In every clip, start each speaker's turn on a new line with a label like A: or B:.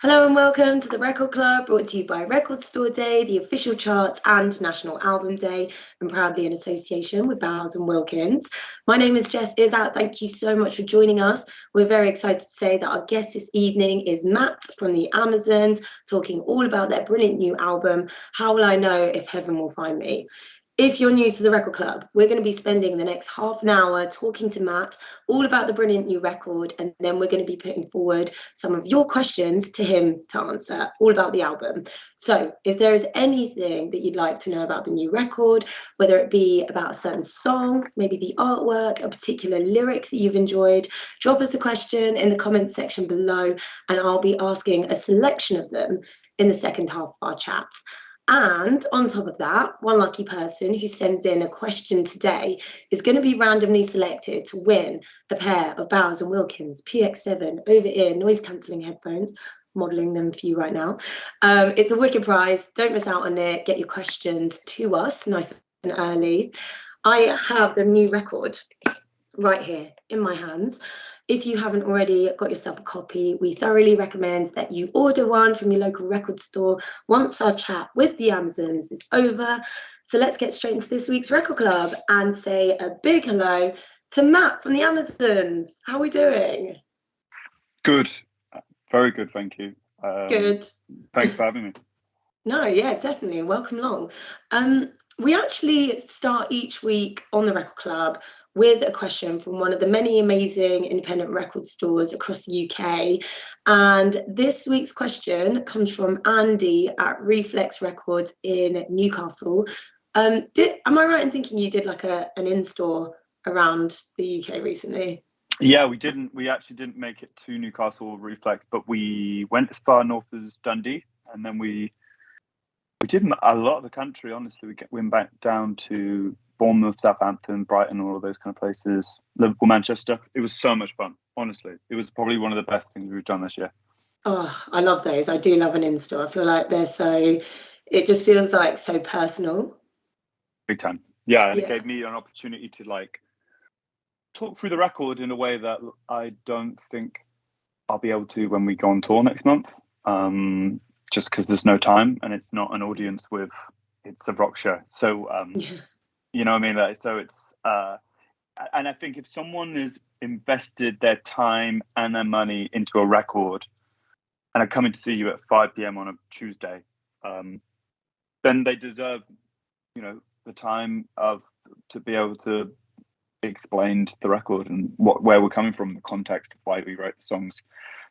A: Hello and welcome to the Record Club, brought to you by Record Store Day, the official charts and National Album Day, and proudly in association with Bowers and Wilkins. My name is Jess Izzat. Thank you so much for joining us. We're very excited to say that our guest this evening is Matt from the Amazons, talking all about their brilliant new album, How Will I Know If Heaven Will Find Me? If you're new to the Record Club, we're going to be spending the next half an hour talking to Matt all about the brilliant new record, and then we're going to be putting forward some of your questions to him to answer all about the album. So if there is anything that you'd like to know about the new record, whether it be about a certain song, maybe the artwork, a particular lyric that you've enjoyed, drop us a question in the comments section below, and I'll be asking a selection of them in the second half of our chats. And on top of that, one lucky person who sends in a question today is going to be randomly selected to win a pair of Bowers & Wilkins PX7 over-ear noise-cancelling headphones. Modelling them for you right now. It's a wicked prize. Don't miss out on it. Get your questions to us nice and early. I have the new record right here in my hands. If you haven't already got yourself a copy, we thoroughly recommend that you order one from your local record store once our chat with the Amazons is over. So let's get straight into this week's Record Club and say a big hello to Matt from the Amazons. How are we doing?
B: Good. Very good, thank you.
A: Good.
B: Thanks for having me.
A: No, yeah, definitely. Welcome along. We actually start each week on the Record Club with a question from one of the many amazing independent record stores across the UK. And this week's question comes from Andy at Reflex Records in Newcastle. Am I right in thinking you did like an in-store around the UK recently?
B: Yeah, we actually didn't make it to Newcastle Reflex, but we went as far north as Dundee, and then we did a lot of the country, honestly. We went back down to Bournemouth, Southampton, Brighton, all of those kind of places, Liverpool, Manchester. It was so much fun, honestly. It was probably one of the best things we've done this year.
A: Oh, I love those. I do love an in-store. I feel like it just feels like so personal.
B: Big time. Yeah, and it gave me an opportunity to like talk through the record in a way that I don't think I'll be able to when we go on tour next month. Just because there's no time and it's not an audience it's a rock show. So, you know what I mean? So it's, and I think if someone has invested their time and their money into a record and are coming to see you at 5 p.m. on a Tuesday, then they deserve, the time to be able to explain the record and where we're coming from, the context of why we wrote the songs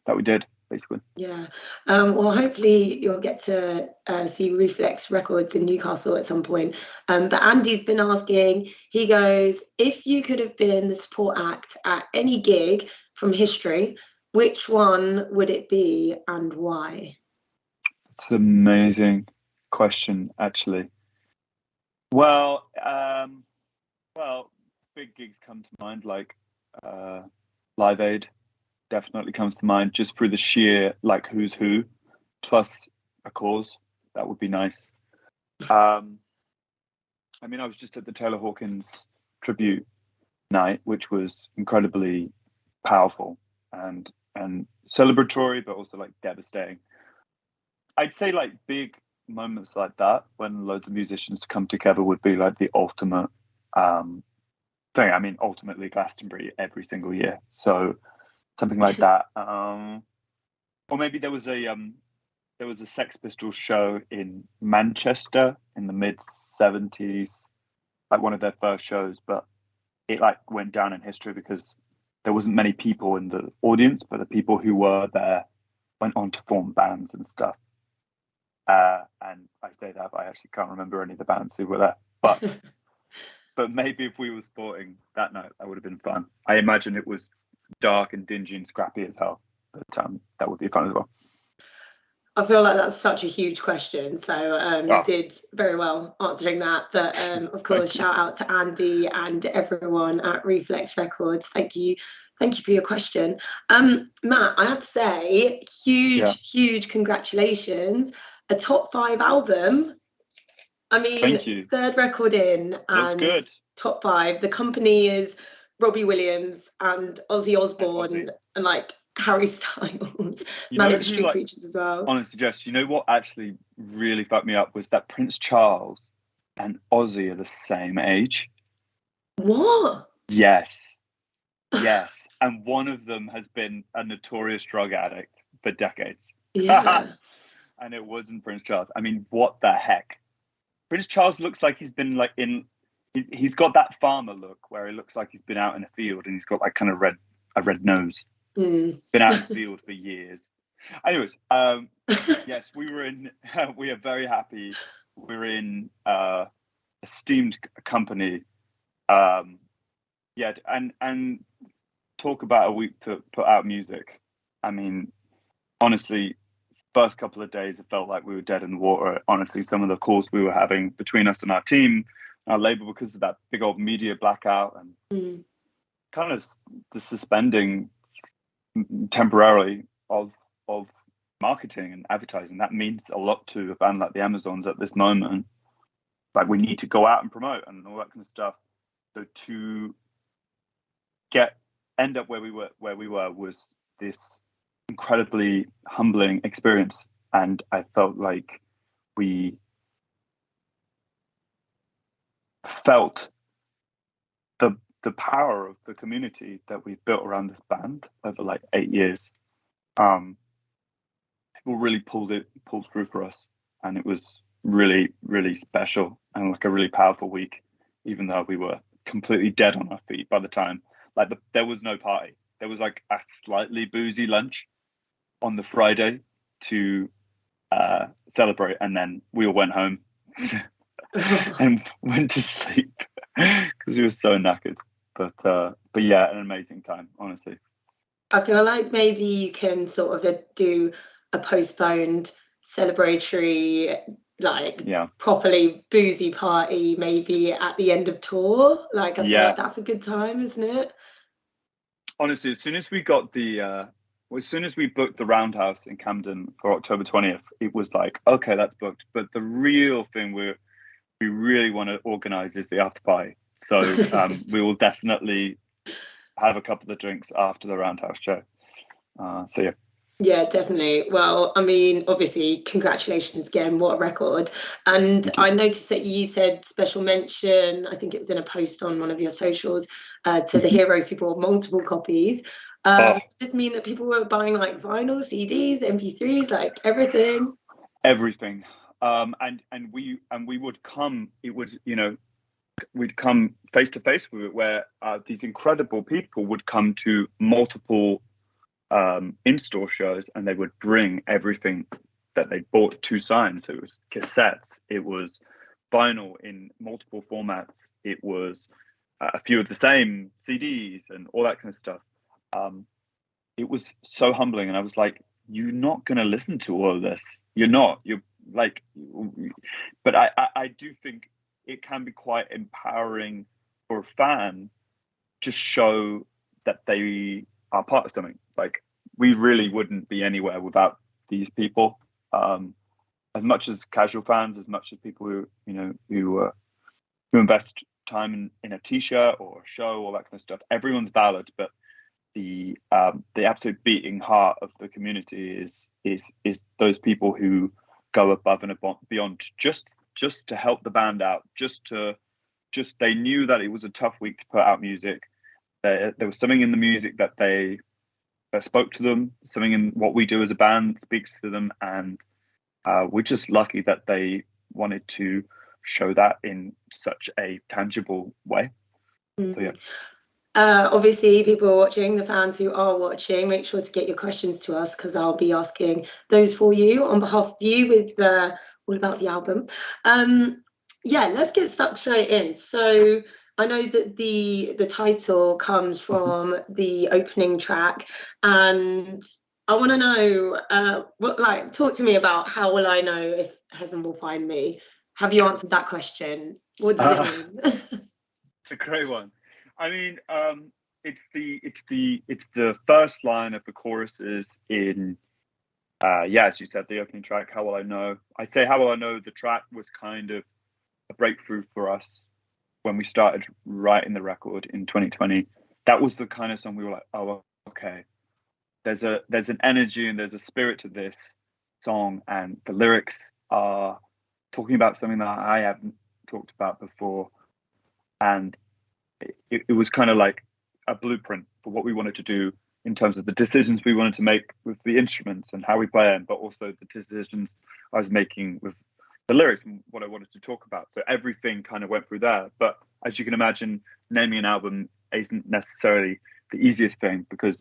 B: that we did. Basically.
A: Yeah. Well, hopefully you'll get to see Reflex Records in Newcastle at some point. But Andy's been asking, he goes, if you could have been the support act at any gig from history, which one would it be and why?
B: It's an amazing question, actually. Well, big gigs come to mind, like Live Aid. Definitely comes to mind just through the sheer like who's who plus a cause. That would be nice. I was just at the Taylor Hawkins tribute night, which was incredibly powerful and celebratory, but also like devastating. I'd say like big moments like that when loads of musicians come together would be like the ultimate thing. I mean, ultimately Glastonbury every single year. So something like that, or maybe there was a Sex Pistols show in Manchester in the mid '70s, like one of their first shows, but it like went down in history because there wasn't many people in the audience, but the people who were there went on to form bands and stuff. And I say that, but I actually can't remember any of the bands who were there. But maybe if we were sporting that night, that would have been fun. I imagine it was dark and dingy and scrappy as hell, but that would be fun as well.
A: I feel like that's such a huge question, so you did very well answering that. But of course, shout out to Andy and everyone at Reflex Records. Thank you for your question. Matt, I have to say, huge congratulations. A top 5 album. I mean,
B: thank you.
A: 3rd record in and
B: good.
A: top 5. The company is Robbie Williams and Ozzy Osbourne and like Harry Styles,
B: You know
A: Manic
B: who,
A: Street
B: like,
A: Preachers as well.
B: honestly, Jess, you know what actually really fucked me up was that Prince Charles and Ozzy are the same age.
A: What?
B: Yes, yes. And one of them has been a notorious drug addict for decades.
A: Yeah.
B: And it wasn't Prince Charles. I mean, what the heck? Prince Charles looks like he's been like he's got that farmer look where he looks like he's been out in a field and he's got like kind of a red nose.
A: Mm.
B: Been out in the field for years. Anyways, yes, we were in. We are very happy. We're in esteemed company. Yeah, and talk about a week to put out music. I mean, honestly, first couple of days, it felt like we were dead in the water. Honestly, some of the calls we were having between us and our team, our label, because of that big old media blackout and kind of the suspending temporarily of marketing and advertising. That means a lot to a band like the Amazons at this moment. Like, we need to go out and promote and all that kind of stuff. So to end up where we were was this incredibly humbling experience, and I felt like we felt the power of the community that we've built around this band over like 8 years. People really pulled through for us, and it was really, really special and like a really powerful week, even though we were completely dead on our feet by the time. Like, there was no party. There was like a slightly boozy lunch on the Friday to celebrate, and then we all went home and went to sleep because we were so knackered. But yeah, an amazing time, honestly.
A: I feel like maybe you can sort of do a postponed celebratory, like
B: Yeah,
A: properly boozy party, maybe at the end of tour. Like, I feel
B: yeah.
A: like that's a good time, isn't it?
B: Honestly, as soon as we got as soon as we booked the Roundhouse in Camden for October 20th, it was like, okay, that's booked. But the real thing we really want to organise is the after party. So we will definitely have a couple of drinks after the Roundhouse show. So yeah.
A: Yeah, definitely. Well, I mean, obviously, congratulations again. What a record. And I noticed that you said special mention, I think it was in a post on one of your socials, to the heroes who bought multiple copies.
B: Oh,
A: Does this mean that people were buying like vinyl, CDs, MP3s, like everything?
B: everything. And we would come. It would, we'd come face to face with it, where these incredible people would come to multiple in-store shows, and they would bring everything that they bought to sign. So it was cassettes, it was vinyl in multiple formats, it was a few of the same CDs and all that kind of stuff. It was so humbling, and I was like, "You're not going to listen to all of this. You're not. You're like," but I do think it can be quite empowering for a fan to show that they are part of something. Like, we really wouldn't be anywhere without these people. As much as casual fans, as much as people who invest time in a t-shirt or a show, all that kind of stuff. Everyone's valid, but the absolute beating heart of the community is those people who go above and beyond just to help the band out, just they knew that it was a tough week to put out music. There was something in the music that spoke to them, something in what we do as a band speaks to them, and we're just lucky that they wanted to show that in such a tangible way. So yeah.
A: Obviously, people watching, the fans who are watching, make sure to get your questions to us, because I'll be asking those for you on behalf of you with all about the album. Yeah, let's get stuck straight in. So I know that the title comes from the opening track, and I want to know talk to me about how will I know if heaven will find me? Have you answered that question? What does it mean?
B: It's a great one. I mean, it's the first line of the choruses in as you said, the opening track. How will I know? I'd say How Will I Know, the track was kind of a breakthrough for us when we started writing the record in 2020. That was the kind of song we were like, oh, okay, there's an energy and there's a spirit to this song, and the lyrics are talking about something that I haven't talked about before, and it was kind of like a blueprint for what we wanted to do in terms of the decisions we wanted to make with the instruments and how we play them, but also the decisions I was making with the lyrics and what I wanted to talk about. So everything kind of went through there. But as you can imagine, naming an album isn't necessarily the easiest thing, because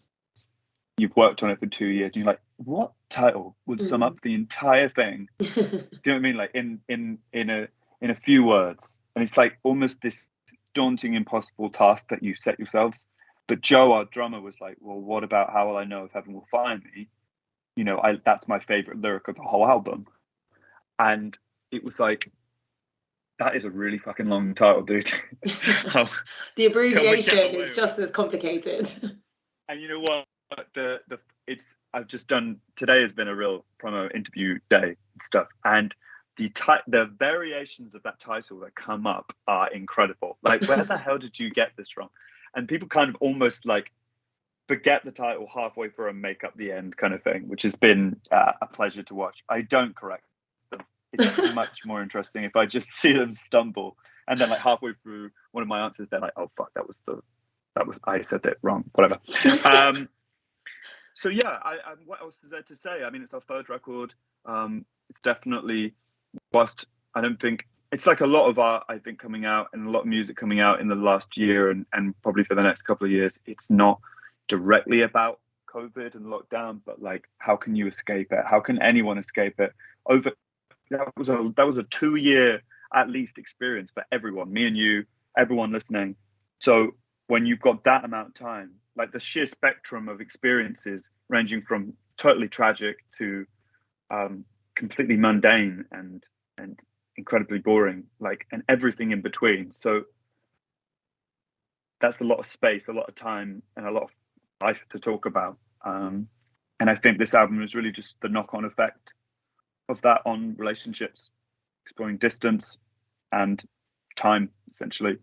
B: you've worked on it for 2 years and you're like, what title would sum up the entire thing? Do you know what I mean? Like in a few words. And it's like almost this daunting, impossible task that you set yourselves. But Joe, our drummer, was like, well, what about How Will I Know If Heaven Will Find Me? You know, that's my favorite lyric of the whole album. And it was like, that is a really fucking long title, dude.
A: The abbreviation is just as complicated.
B: And you know what? I've just done, today has been a real promo interview day and stuff. And the variations of that title that come up are incredible. Like, where the hell did you get this from? And people kind of almost like forget the title halfway through and make up the end kind of thing, which has been a pleasure to watch. I don't correct them. It's much more interesting if I just see them stumble, and then like halfway through one of my answers, they're like, "Oh fuck, that was I said that wrong." Whatever. So yeah, what else is there to say? I mean, it's our third record. It's definitely, whilst I don't think it's like a lot of art, I think, coming out and a lot of music coming out in the last year and probably for the next couple of years, it's not directly about COVID and lockdown, but like, how can you escape it? How can anyone escape it? That was a 2-year at least experience for everyone, me and you, everyone listening. So when you've got that amount of time, like the sheer spectrum of experiences ranging from totally tragic to completely mundane and incredibly boring, like, and everything in between. So that's a lot of space, a lot of time, and a lot of life to talk about. And I think this album is really just the knock-on effect of that on relationships, exploring distance and time, essentially,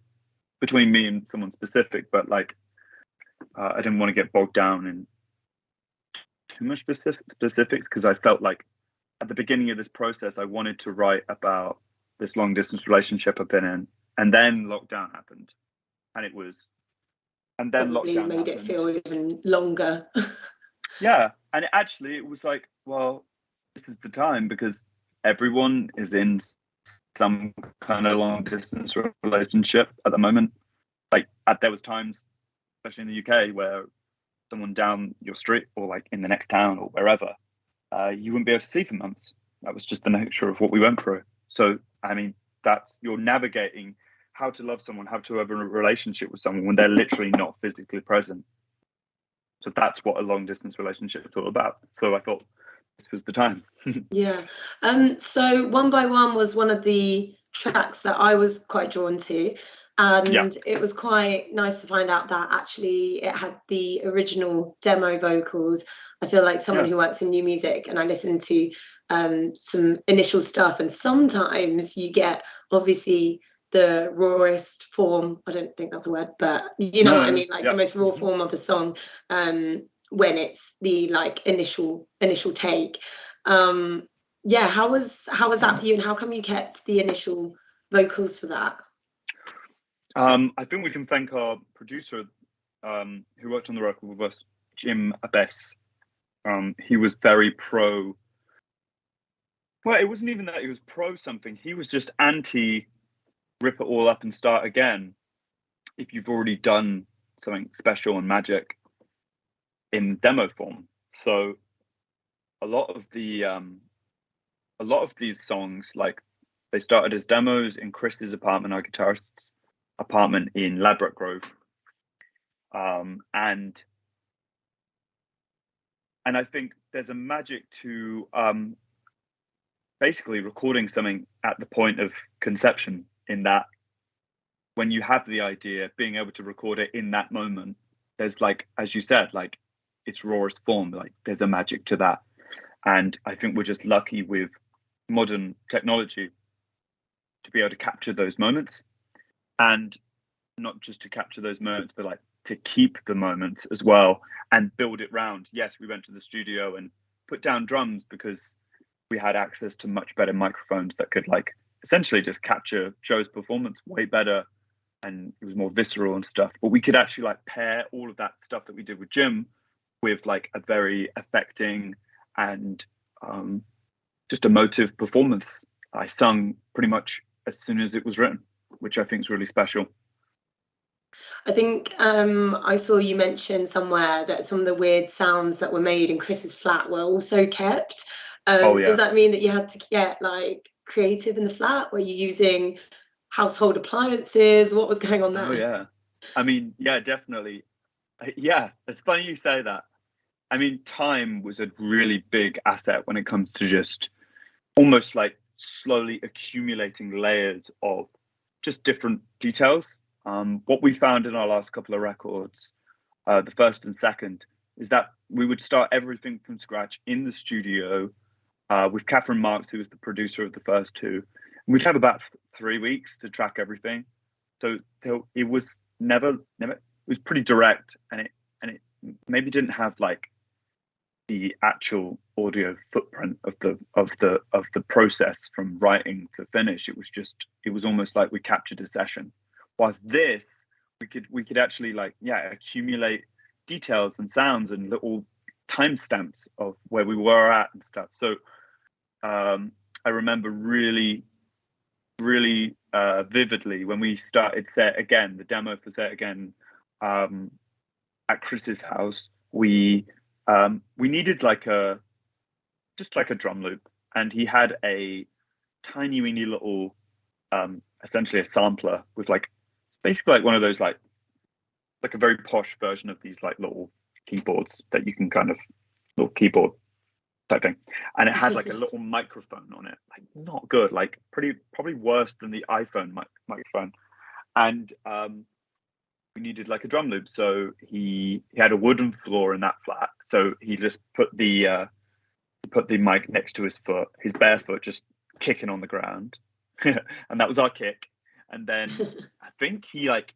B: between me and someone specific. But like, I didn't want to get bogged down in too much specifics, because I felt like at the beginning of this process, I wanted to write about this long distance relationship I've been in, and then lockdown happened, and then lockdown
A: made
B: happened.
A: It feel even longer.
B: Yeah, and it was like, well, this is the time, because everyone is in some kind of long distance relationship at the moment. Like, there was times, especially in the UK, where someone down your street or like in the next town or wherever, you wouldn't be able to see for months. That was just the nature of what we went through. So, I mean, you're navigating how to love someone, how to have a relationship with someone when they're literally not physically present. So that's what a long distance relationship is all about. So I thought this was the time.
A: Yeah. So One by One was one of the tracks that I was quite drawn to. And it was quite nice to find out that actually it had the original demo vocals. I feel like someone who works in new music, and I listened to some initial stuff, and sometimes you get obviously the rawest form. I don't think that's a word, but you know what I mean, like the most raw form of a song when it's the like initial take. How was that for you, and how come you kept the initial vocals for that?
B: I think we can thank our producer who worked on the record with us, Jim Abess. He was very pro. Well, it wasn't even that he was pro something. He was just anti rip it all up and start again if you've already done something special and magic in demo form. So a lot of these songs, like, they started as demos in Chris's apartment, our guitarist's apartment in Ladbroke Grove, and I think there's a magic to basically recording something at the point of conception, in that when you have the idea, being able to record it in that moment, there's, like, as you said, like, its rawest form, like, there's a magic to that. And I think we're just lucky with modern technology to be able to capture those moments, and not just to capture those moments, but like to keep the moment as well and build it round. Yes, we went to the studio and put down drums because we had access to much better microphones that could like essentially just capture Joe's performance way better, and it was more visceral and stuff. But we could actually like pair all of that stuff that we did with Jim with like a very affecting and just emotive performance. I sung pretty much as soon as it was written, which I think is really special.
A: I think I saw you mention somewhere that some of the weird sounds that were made in Chris's flat were also kept.
B: Oh yeah.
A: Does that mean that you had to get like creative in the flat? Were you using household appliances? What was going on there?
B: Oh yeah. I mean, yeah, definitely. Yeah, it's funny you say that. I mean, time was a really big asset when it comes to just almost like slowly accumulating layers of just different details. What we found in our last couple of records, the first and second, is that we would start everything from scratch in the studio with Catherine Marks, who was the producer of the first two. And we'd have about 3 weeks to track everything. So it was never. It was pretty direct, and it maybe didn't have like the actual audio footprint of the process from writing to finish. It was almost like we captured a session. Whilst this, we could actually like accumulate details and sounds and little timestamps of where we were at and stuff. So I remember really vividly when we started Say It Again, the demo for Say It Again, at Chris's house. We needed just like a drum loop, and he had a tiny weeny little essentially a sampler with like basically like one of those like a very posh version of these like little keyboards that you can kind of little keyboard type thing, and it had like a little microphone on it, like not good, like probably worse than the iPhone microphone. And we needed like a drum loop, so he had a wooden floor in that flat, so he just put the mic next to his foot, his bare foot, just kicking on the ground, and that was our kick. And then I think he like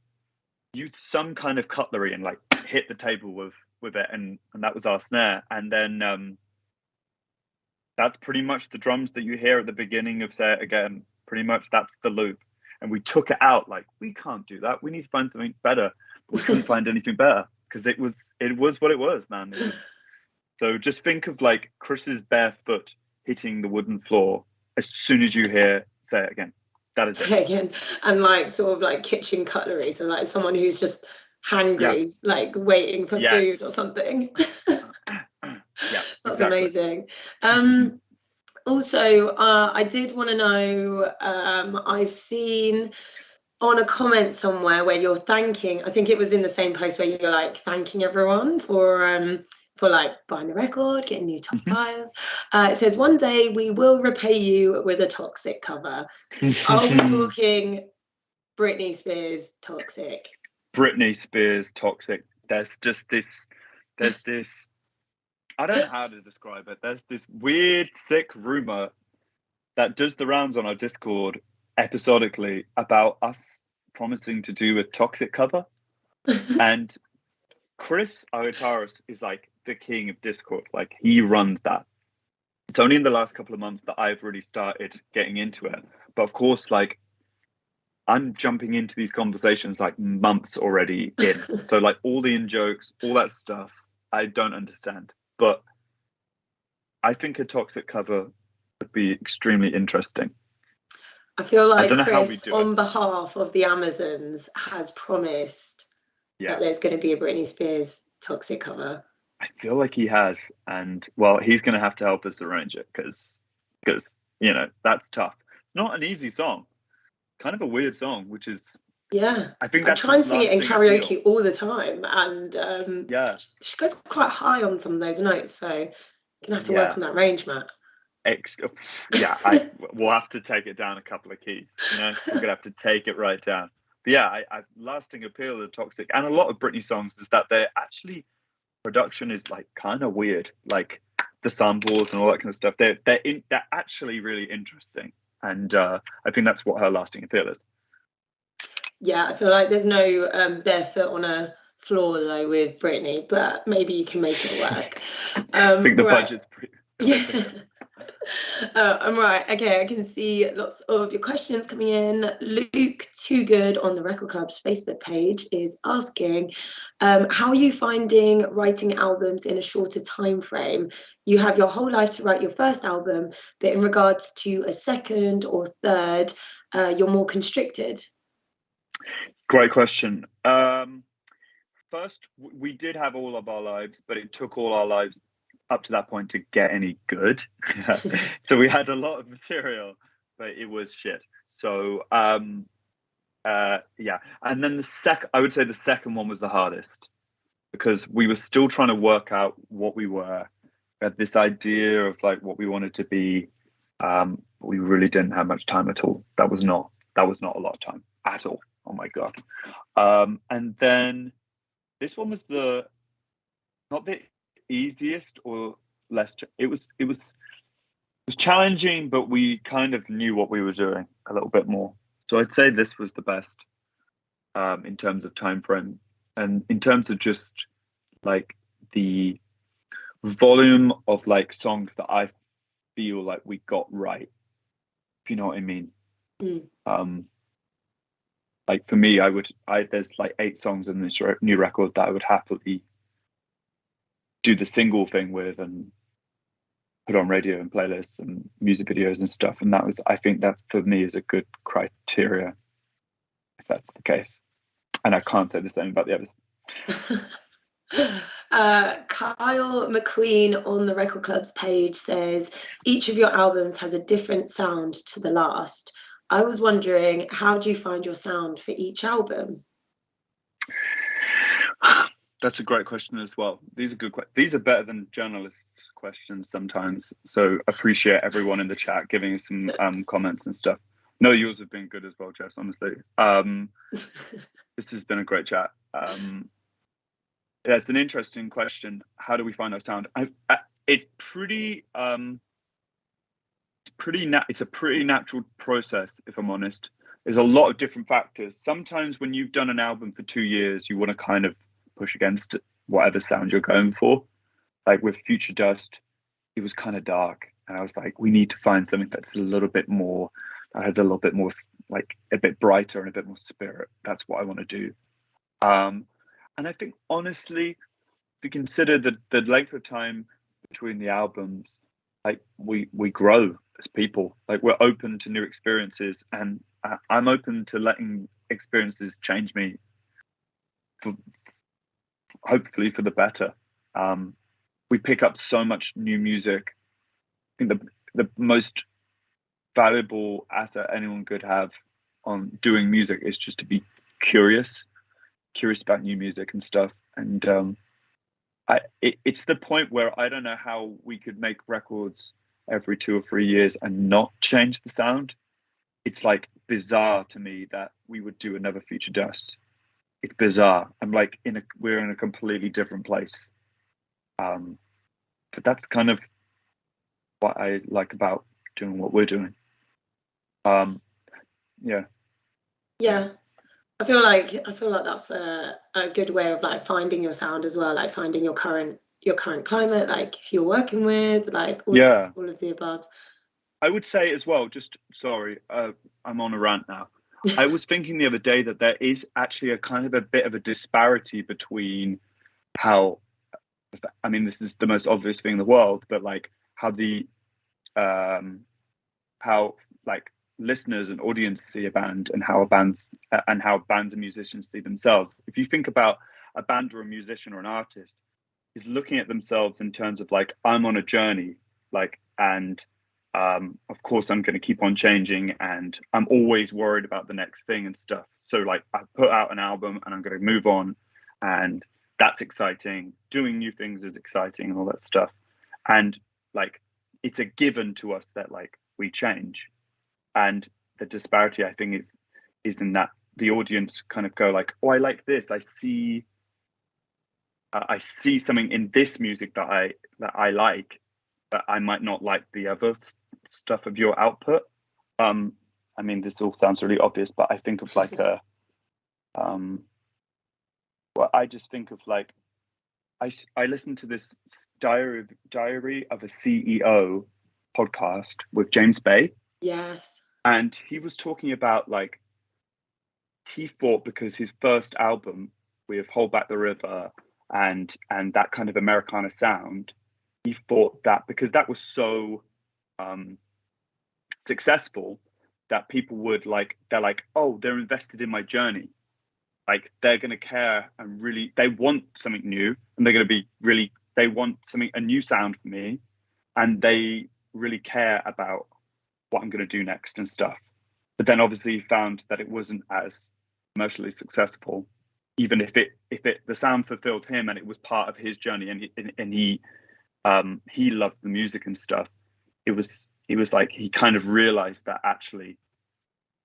B: used some kind of cutlery and like hit the table with it, and that was our snare. And then that's pretty much the drums that you hear at the beginning of Say It Again. Pretty much that's the loop. And we took it out like, we can't do that. We need to find something better. But we couldn't find anything better because it was what it was, man. So just think of like Chris's bare foot hitting the wooden floor as soon as you hear Say It Again. That is
A: Say It Again. And like sort of like kitchen cutlery. So like someone who's just hangry, like waiting for food or something.
B: Yeah,
A: that's
B: exactly.
A: Amazing. Also, I did want to know, I've seen on a comment somewhere where you're thanking, I think it was in the same post where you're like thanking everyone for like buying the record, getting new top 5. It says, one day we will repay you with a Toxic cover. Are we talking Britney Spears Toxic?
B: Britney Spears Toxic. There's this, I don't know how to describe it. There's this weird, sick rumor that does the rounds on our Discord episodically about us promising to do a Toxic cover. And Chris, our guitarist, is like the king of Discord. Like, he runs that. It's only in the last couple of months that I've really started getting into it. But of course, like, I'm jumping into these conversations like months already in. So like all the in-jokes, all that stuff, I don't understand. But I think a Toxic cover would be extremely interesting.
A: I feel like Chris, on behalf of the Amazons, has promised that there's going to be a Britney Spears Toxic cover.
B: I feel like he has, and well, he's going to have to help us arrange it because you know that's tough. It's not an easy song, kind of a weird song, which is I think that's
A: I try and sing it in karaoke all the time, and she goes quite high on some of those notes, so you're gonna have to work on that range, Matt.
B: We'll have to take it down a couple of keys. You know, we're gonna have to take it right down. But yeah, I lasting appeal of Toxic and a lot of Britney songs is that they're actually production is like kind of weird, like the samples and all that kind of stuff. They're actually really interesting, and I think that's what her lasting appeal is.
A: Yeah, I feel like there's no barefoot on a flaw though with Britney, but maybe you can make it work.
B: I think the
A: Right.
B: budget's pretty.
A: Yeah. I'm right. Okay, I can see lots of your questions coming in. Luke Too Good on the Record Club's Facebook page is asking, how are you finding writing albums in a shorter time frame? You have your whole life to write your first album, but in regards to a second or third, you're more constricted.
B: Great question. First, we did have all of our lives, but it took all our lives up to that point to get any good. So we had a lot of material, but it was shit. So yeah. And then I would say the second one was the hardest because we were still trying to work out what we were. We had this idea of like what we wanted to be. But we really didn't have much time at all. That was not a lot of time at all. Oh my God. And then this one was not the easiest or less. It was challenging, but we kind of knew what we were doing a little bit more. So I'd say this was the best in terms of time frame and in terms of just like the volume of like songs that I feel like we got right. If you know what I mean. Like for me, there's like 8 songs in this new record that I would happily do the single thing with and put on radio and playlists and music videos and stuff. And I think that for me is a good criteria, if that's the case. And I can't say the same about the others.
A: Kyle McQueen on the Record Club's page says, each of your albums has a different sound to the last. I was wondering, how do you find your sound for each album?
B: That's a great question as well. These are good. These are better than journalists' questions sometimes. So appreciate everyone in the chat giving us some comments and stuff. No, yours have been good as well, Jess. Honestly, this has been a great chat. Yeah, it's an interesting question. How do we find our sound? It's pretty. It's a pretty natural process, if I'm honest. There's a lot of different factors. Sometimes when you've done an album for 2 years, you want to kind of push against whatever sound you're going for. Like with Future Dust, it was kind of dark, and I was like, we need to find something that's a little bit more, that has a little bit more, like a bit brighter and a bit more spirit. That's what I want to do. And I think honestly, if you consider the length of time between the albums, like we grow as people. Like we're open to new experiences, and I'm open to letting experiences change me, hopefully for the better. We pick up so much new music. I think the most valuable asset anyone could have on doing music is just to be curious about new music and stuff. And it's the point where I don't know how we could make records every 2 or 3 years and not change the sound. It's like bizarre to me that we would do another Future Dust. It's bizarre. I'm like we're in a completely different place. But that's kind of what I like about doing what we're doing. Yeah.
A: Yeah. I feel like that's a good way of like finding your sound as well, like finding your current climate, like who you're working with, like all of the above.
B: I would say as well, just sorry, I'm on a rant now. I was thinking the other day that there is actually a kind of a bit of a disparity between how, I mean, this is the most obvious thing in the world, but like how like listeners and audience see a band and how bands and musicians see themselves. If you think about a band or a musician or an artist is looking at themselves in terms of like, I'm on a journey, like, and of course I'm going to keep on changing and I'm always worried about the next thing and stuff. So like I put out an album and I'm going to move on, and that's exciting. Doing new things is exciting and all that stuff. And like it's a given to us that like we change. And the disparity I think is in that the audience kind of go like, oh, I like this. I see something in this music that I like, but I might not like the other stuff of your output. I mean, this all sounds really obvious, but I think of like Well, I just think of like I listened to this Diary of a CEO podcast with James Bay,
A: Yes.
B: and he was talking about like he thought because his first album with Hold Back the River and that kind of Americana sound, he thought that because that was so successful that people would like they're like, oh, they're invested in my journey. Like they're gonna care and really they want something new and they're gonna be really they want something a new sound for me and they really care about what I'm gonna do next and stuff. But then obviously he found that it wasn't as commercially successful, even if it the sound fulfilled him and it was part of his journey and he loved the music and stuff. It was like he kind of realized that actually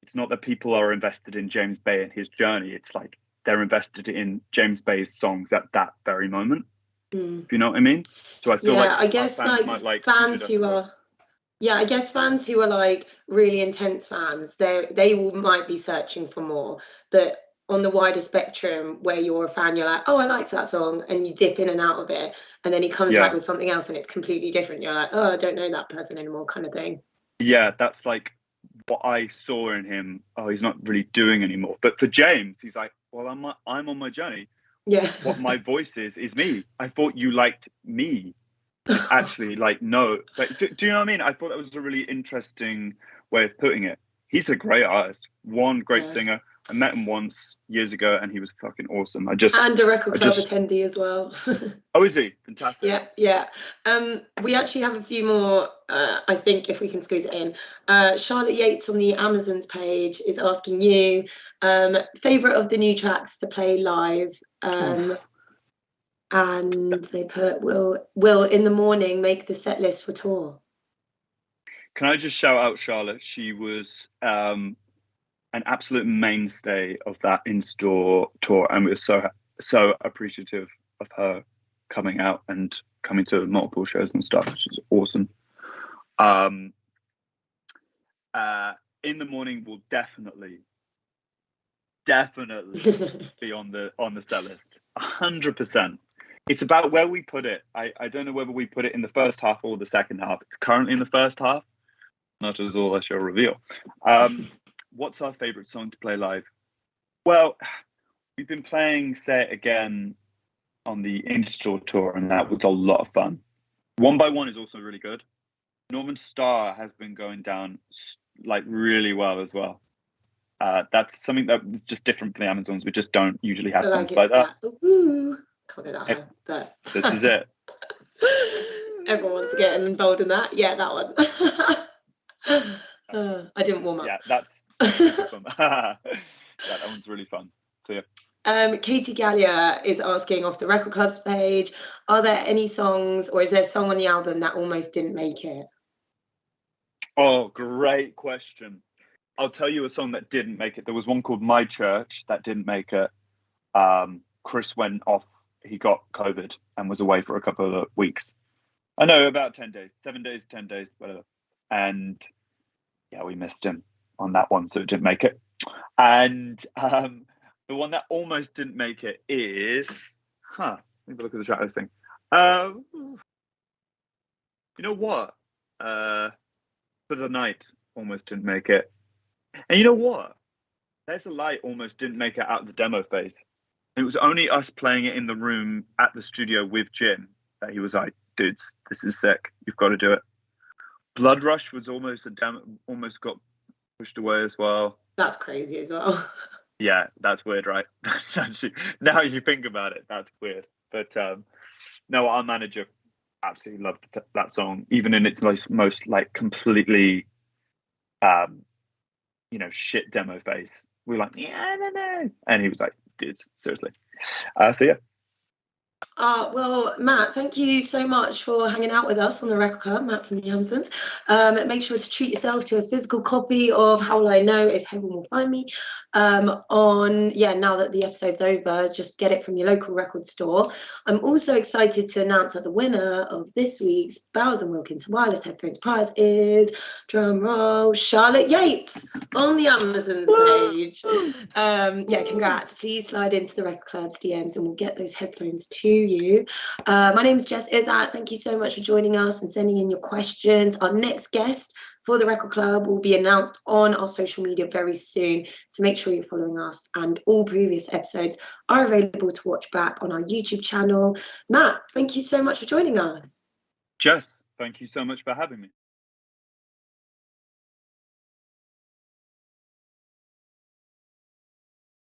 B: it's not that people are invested in James Bay and his journey. It's like they're invested in James Bay's songs at that very moment.
A: Mm.
B: If you know what I mean? So I feel
A: Yeah,
B: like
A: I
B: our
A: guess
B: fans
A: like
B: might like Who Did
A: fans
B: Us
A: who
B: Good.
A: are yeah, I guess fans who are like really intense fans, they might be searching for more. But on the wider spectrum, where you're a fan, you're like, oh, I liked that song, and you dip in and out of it, and then he comes back
B: Yeah,
A: with something else, and it's completely different. You're like, oh, I don't know that person anymore, kind of thing.
B: yeah, that's like what I saw in him. Oh, he's not really doing anymore. But for James, he's like, well, I'm on my journey.
A: Yeah.
B: What my voice is me. I thought you liked me. It's actually like no. Like, do you know what I mean? I thought that was a really interesting way of putting it. He's a great artist, one great
A: Yeah.
B: singer. I met him once years ago, and he was fucking awesome.
A: And a record
B: I
A: club
B: just.
A: attendee as well.
B: Oh, is he fantastic?
A: Yeah, yeah. We actually have a few more, I think, if we can squeeze it in. Charlotte Yates on the Amazons page is asking you, favorite of the new tracks to play live. And they put, will in the morning make the set list for tour.
B: Can I just shout out Charlotte? She was an absolute mainstay of that in-store tour, and we were so appreciative of her coming out and coming to multiple shows and stuff. She's awesome. In the morning will definitely be on the set list. 100%. It's about where we put it. I don't know whether we put it in the first half or the second half. It's currently in the first half. Not as all I shall reveal. What's our favorite song to play live? Well, we've been playing Say It Again on the in-store tour, and that was a lot of fun. One by One is also really good. Northern Star has been going down like really well as well. That's something that's just different from the Amazons. We just don't usually have songs like that.
A: Ooh, can't go that high, but
B: this is it.
A: Everyone's getting involved in that. Yeah, that one. I didn't warm up.
B: Yeah, that's super fun. Yeah, that one's really fun. So yeah.
A: Katie Gallia is asking off the Record Club's page, are there any songs or is there a song on the album that almost didn't make it?
B: Oh, great question. I'll tell you a song that didn't make it. There was one called My Church that didn't make it. Chris went off. He got COVID and was away for a couple of weeks. I know, about 10 days, 7 days, 10 days, whatever. And yeah, we missed him on that one, so it didn't make it. And the one that almost didn't make it is, let me look at the track listing. You know what? For the Night almost didn't make it. And you know what? There's a Light almost didn't make it out of the demo phase. It was only us playing it in the room at the studio with Jim that he was like, dudes, this is sick. You've got to do it. Blood Rush was almost a demo, almost got pushed away as well.
A: That's crazy as well.
B: Yeah, that's weird, right? That's actually, now you think about it, that's weird. But no, our manager absolutely loved that song, even in its most like completely, shit demo phase. We were like, yeah, I don't know, and he was like, dude, seriously. So yeah.
A: Well, Matt, thank you so much for hanging out with us on the Record Club, Matt from the Amazons. Make sure to treat yourself to a physical copy of How Will I Know If Heaven Will Find Me. Now that the episode's over, just get it from your local record store. I'm also excited to announce that the winner of this week's Bowers and Wilkins Wireless Headphones prize is, drum roll, Charlotte Yates on the Amazons page. Congrats. Please slide into the Record Club's DMs and we'll get those headphones to you. My name is Jess Izzat. Thank you so much for joining us and sending in your questions. Our next guest for the Record Club will be announced on our social media very soon. So make sure you're following us, and all previous episodes are available to watch back on our YouTube channel. Matt, thank you so much for joining us.
B: Jess, thank you so much for having me.